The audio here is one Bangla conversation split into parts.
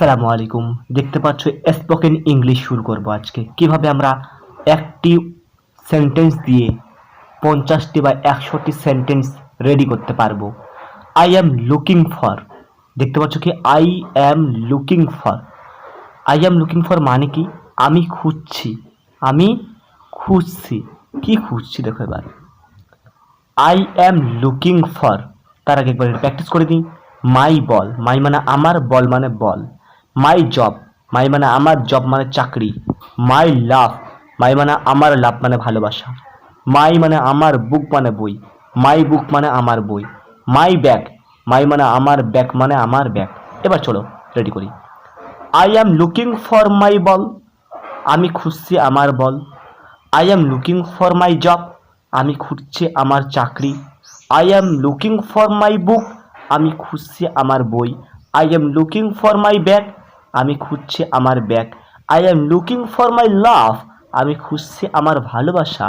আসসালামু আলাইকুম। দেখতে পাচ্ছ স্পোকেন ইংলিশ শুরু করব আজকে। কিভাবে আমরা একটি সেন্টেন্স দিয়ে 50টি বা 100টি সেন্টেন্স রেডি করতে পারবো। আই অ্যাম লুকিং ফর, দেখতে পাচ্ছ কি I am looking for. I am looking for মানে কি? আমি খুঁজছি, আমি খুঁজছি। কি খুঁজছি দেখো এবার। আই অ্যাম লুকিং ফর, তার আগে একবার এটা প্র্যাকটিস করে দিই। মাই বল, মাই মানে আমার, বল মানে বল। মাই জব, মাই মানে আমার, জব মানে চাকরি। মাই লাভ, মাই মানে আমার, লাভ মানে ভালোবাসা। মাই মানে আমার, বুক মানে বই। মাই বুক মানে আমার বই। মাই ব্যাগ, মাই মানে আমার, ব্যাগ মানে আমার ব্যাগ। এবার চলো রেডি করি। I am looking for my ball, আমি খুঁজছি আমার ball. I am looking for my job, আমি খুঁজছি আমার চাকরি। I am looking for my book, আমি খুঁজছি আমার বই। I am looking for my bag, আমি খুঁজছি আমার bag. I am looking for my love, আমি খুঁজছি আমার ভালোবাসা।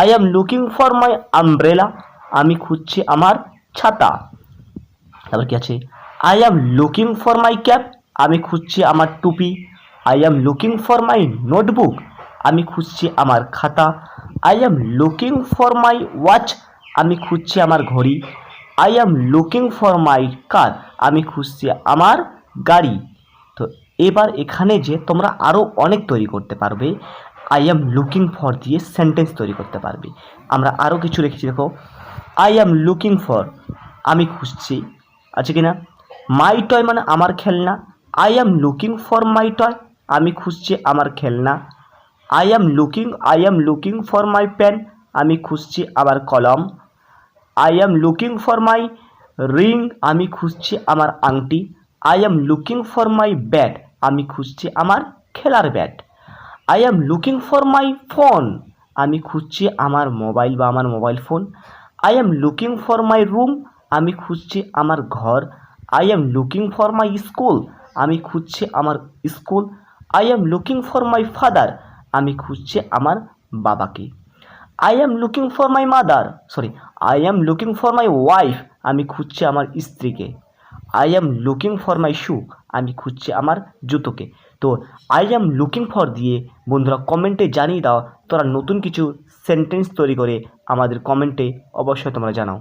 I am looking for my umbrella, আমি খুঁজছি আমার ছাতা। তারপর কি আছে? I am looking for my cap, আমি খুঁজছি আমার টুপি। I am looking for my notebook, আমি খুঁজছি আমার খাতা। I am looking for my watch, আমি খুঁজছি আমার ঘড়ি। I am looking for my car, আমি খুঁজছি আমার গাড়ি। তো এবার এখানে যে তোমরা আরও অনেক তৈরি করতে পারবে। আই অ্যাম লুকিং ফর দিয়ে সেন্টেন্স তৈরি করতে পারবে। আমরা আরও কিছু রেখেছি দেখো। আই অ্যাম লুকিং ফর, আমি খুঁজছি, আছে কি না? মাই টয় মানে আমার খেলনা। I am looking for my toy, আমি খুঁজছি আমার খেলনা। I am looking for my pen, আমি খুঁজছি আমার কলম। I am looking for my ring, আমি খুঁজছি আমার আংটি। I am looking for my bat, আমি খুঁজছি আমার খেলার bat. I am looking for my phone, আমি খুঁজছি আমার মোবাইল বা আমার mobile phone. I am looking for my room, আমি খুঁজছি আমার ঘর। I am looking for my school, আমি খুঁজছি আমার school. I am looking for my father, আমি খুঁজছি আমার বাবাকে। I am looking for my mother, I am looking for my wife, আমি খুঁজছি আমার স্ত্রীকে। I am looking for my shoe, আমি খুঁজছি আমার জুতোকে। তো আই অ্যাম লুকিং ফর দিয়ে বন্ধুরা কমেন্টে জানিয়ে দাও তোরা নতুন কিছু সেন্টেন্স তৈরি করে আমাদের কমেন্টে অবশ্যই তোমরা জানাও।